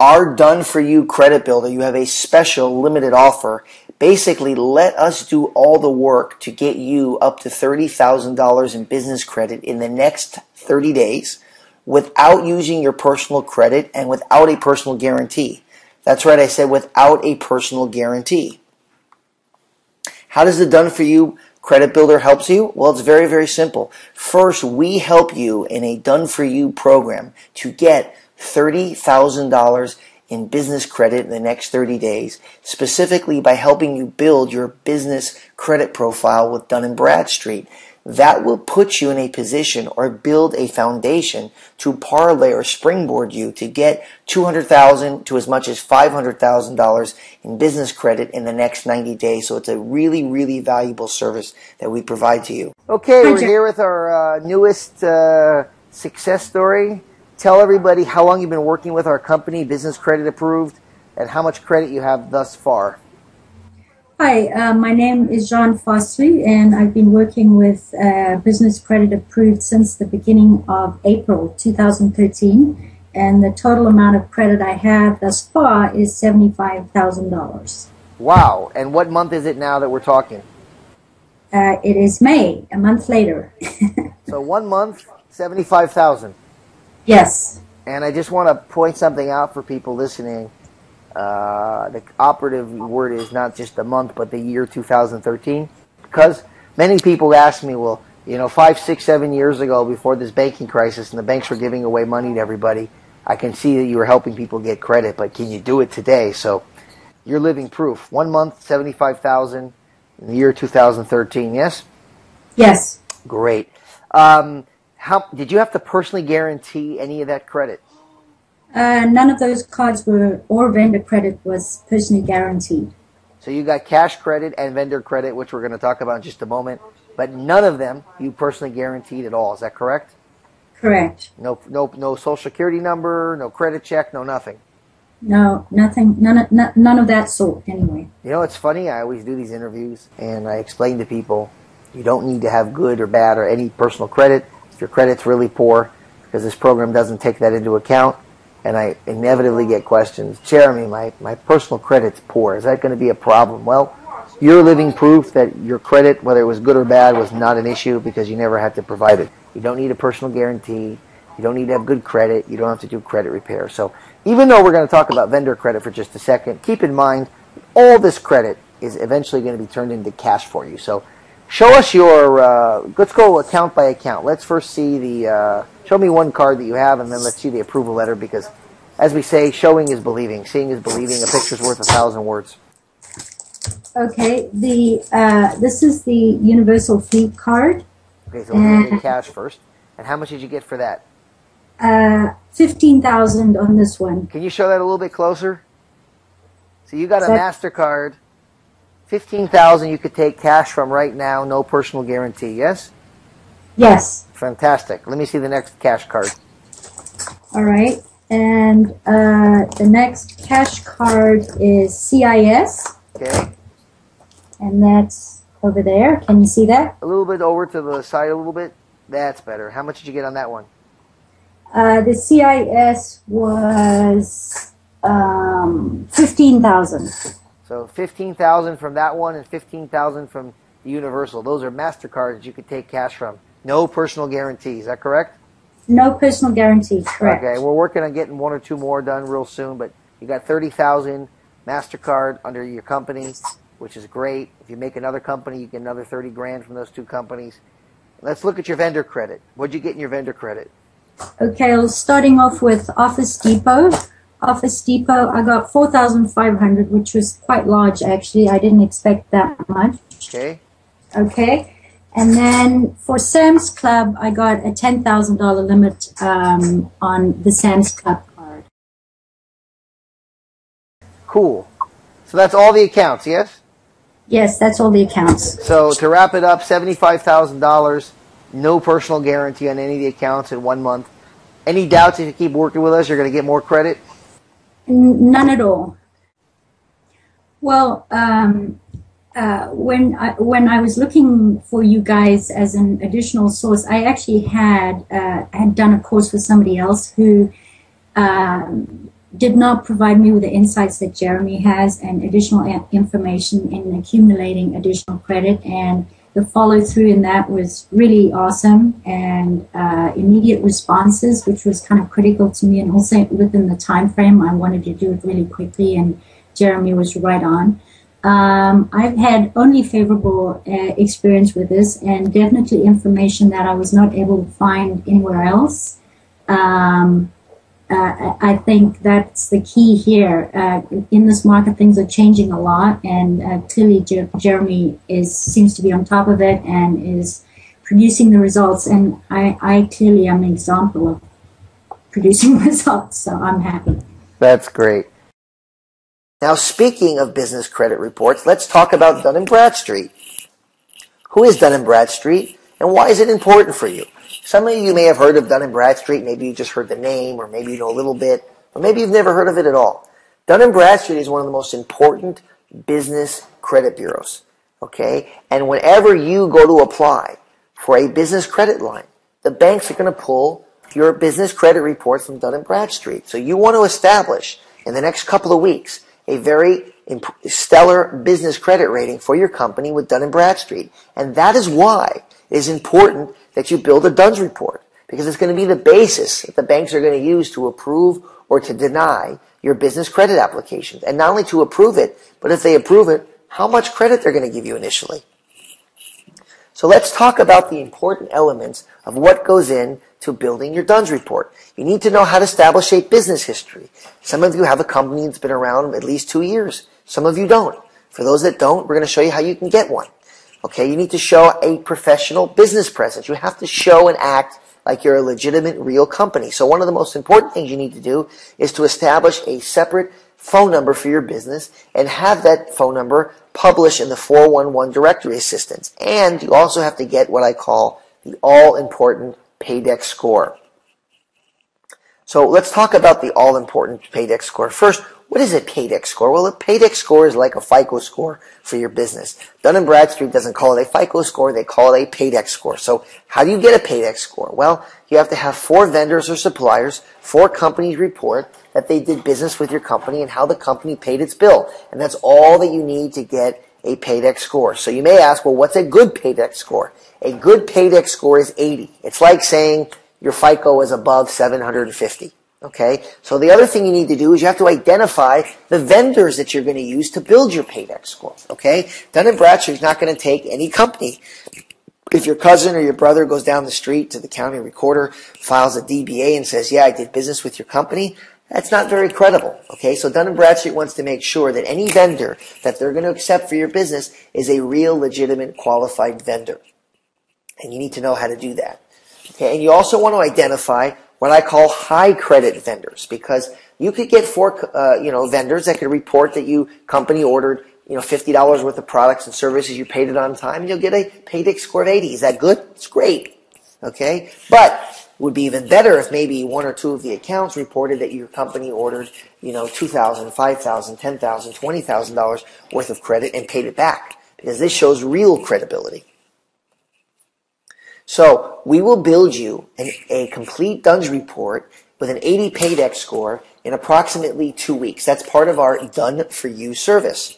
our done-for-you credit builder, you have a special limited offer. Basically, let us do all the work to get you up to $30,000 in business credit in the next 30 days without using your personal credit and without a personal guarantee. That's right, I said without a personal guarantee. How does the done-for-you credit builder help you? Well, it's very, very simple. First, we help you in a done-for-you program to get $30,000 in business credit in the next 30 days, specifically by helping you build your business credit profile with Dun & Bradstreet. That will put you in a position or build a foundation to parlay or springboard you to get $200,000 to as much as $500,000 in business credit in the next 90 days. So it's a really, really valuable service that we provide to you. Okay, we're here with our newest success story. Tell everybody how long you've been working with our company, Business Credit Approved, and how much credit you have thus far. Hi, my name is Jean Fossley, and I've been working with Business Credit Approved since the beginning of April 2013, and the total amount of credit I have thus far is $75,000. Wow, and what month is it now that we're talking? It is May, a month later. So 1 month, $75,000. Yes. And I just want to point something out for people listening. The operative word is not just the month, but the year 2013. Because many people ask me, well, 5, 6, 7 years ago, before this banking crisis, and the banks were giving away money to everybody, I can see that you were helping people get credit, but can you do it today? So you're living proof. 1 month, $75,000 in the year 2013, yes? Yes. Great. How did you have to personally guarantee any of that credit? None of those cards or vendor credit was personally guaranteed. So you got cash credit and vendor credit, which we're going to talk about in just a moment, but none of them you personally guaranteed at all. Is that correct? Correct. No social security number, no credit check, no nothing. No, nothing, none of that sort anyway. It's funny, I always do these interviews and I explain to people, you don't need to have good or bad or any personal credit. If your credit's really poor, because this program doesn't take that into account, and I inevitably get questions, Jeremy, my personal credit's poor. Is that going to be a problem? Well, you're living proof that your credit, whether it was good or bad, was not an issue because you never had to provide it. You don't need a personal guarantee. You don't need to have good credit. You don't have to do credit repair. So even though we're going to talk about vendor credit for just a second, keep in mind all this credit is eventually going to be turned into cash for you. So show us your, let's go account by account. Let's first see the, show me one card that you have, and then let's see the approval letter, because as we say, showing is believing. Seeing is believing. A picture's worth 1,000 words. Okay, this is the Universal Fleet card. Okay, so we're going to get cash first. And how much did you get for that? $15,000 on this one. Can you show that a little bit closer? So you got a MasterCard. $15,000 you could take cash from right now, no personal guarantee, yes? Yes. Fantastic. Let me see the next cash card. All right. And the next cash card is CIS. Okay. And that's over there. Can you see that? A little bit over to the side a little bit. That's better. How much did you get on that one? The CIS was $15,000. So $15,000 from that one and $15,000 from the Universal. Those are MasterCards you could take cash from. No personal guarantee. Is that correct? No personal guarantee. Correct. Okay. We're working on getting 1 or 2 more done real soon, but you got $30,000 MasterCard under your company, which is great. If you make another company, you get another $30,000 from those 2 companies. Let's look at your vendor credit. What'd you get in your vendor credit? Okay, well, starting off with Office Depot. Office Depot, I got $4,500, which was quite large, actually. I didn't expect that much. Okay. Okay. And then for Sam's Club, I got a $10,000 limit on the Sam's Club card. Cool. So that's all the accounts, yes? Yes, that's all the accounts. So to wrap it up, $75,000, no personal guarantee on any of the accounts in 1 month. Any doubts if you keep working with us, you're going to get more credit? None at all. Well, when I was looking for you guys as an additional source, I actually had done a course with somebody else who did not provide me with the insights that Jeremy has and additional information in accumulating additional credit. And the follow through in that was really awesome, and immediate responses, which was kind of critical to me, and also within the time frame. I wanted to do it really quickly, and Jeremy was right on. I've had only favorable experience with this, and definitely information that I was not able to find anywhere else. I think that's the key here. In this market, things are changing a lot, and clearly Jeremy seems to be on top of it and is producing the results. And I clearly am an example of producing results, so I'm happy. That's great. Now, speaking of business credit reports, let's talk about Dun & Bradstreet. Who is Dun & Bradstreet, and why is it important for you? Some of you may have heard of Dun & Bradstreet. Maybe you just heard the name, or maybe you know a little bit, or maybe you've never heard of it at all. Dun & Bradstreet is one of the most important business credit bureaus, okay? And whenever you go to apply for a business credit line, the banks are going to pull your business credit report from Dun & Bradstreet. So you want to establish in the next couple of weeks a very stellar business credit rating for your company with Dun & Bradstreet. And that is why it is important that you build a DUNS report, because it's going to be the basis that the banks are going to use to approve or to deny your business credit applications. And not only to approve it, but if they approve it, how much credit they're going to give you initially. So let's talk about the important elements of what goes into building your DUNS report. You need to know how to establish a business history. Some of you have a company that's been around at least 2 years. Some of you don't. For those that don't, we're going to show you how you can get one. Okay, you need to show a professional business presence. You have to show and act like you're a legitimate, real company. So one of the most important things you need to do is to establish a separate phone number for your business and have that phone number published in the 411 directory assistance. And you also have to get what I call the all-important Paydex score. So let's talk about the all-important Paydex score. First, what is a Paydex score? Well, a Paydex score is like a FICO score for your business. Dun & Bradstreet doesn't call it a FICO score, they call it a Paydex score. So how do you get a Paydex score? Well, you have to have 4 vendors or suppliers, 4 companies report that they did business with your company and how the company paid its bill. And that's all that you need to get a Paydex score. So you may ask, well, what's a good Paydex score? A good Paydex score is 80. It's like saying your FICO is above 750. Okay, so the other thing you need to do is you have to identify the vendors that you're going to use to build your Paydex score. Okay, Dun & Bradstreet is not going to take any company. If your cousin or your brother goes down the street to the county recorder, files a DBA and says, yeah, I did business with your company, that's not very credible. Okay, so Dun & Bradstreet wants to make sure that any vendor that they're going to accept for your business is a real, legitimate, qualified vendor. And you need to know how to do that. Okay, and you also want to identify what I call high credit vendors, because you could get 4 vendors that could report that you company ordered $50 worth of products and services, you paid it on time, and you'll get a Paydex score of 80. Is that good? It's great. Okay, but it would be even better if maybe 1 or 2 of the accounts reported that your company ordered $2,000, $5,000, $10,000, $20,000 worth of credit and paid it back, because this shows real credibility. So we will build you a complete DUNS report with an 80 Paydex score in approximately 2 weeks. That's part of our Done For You service.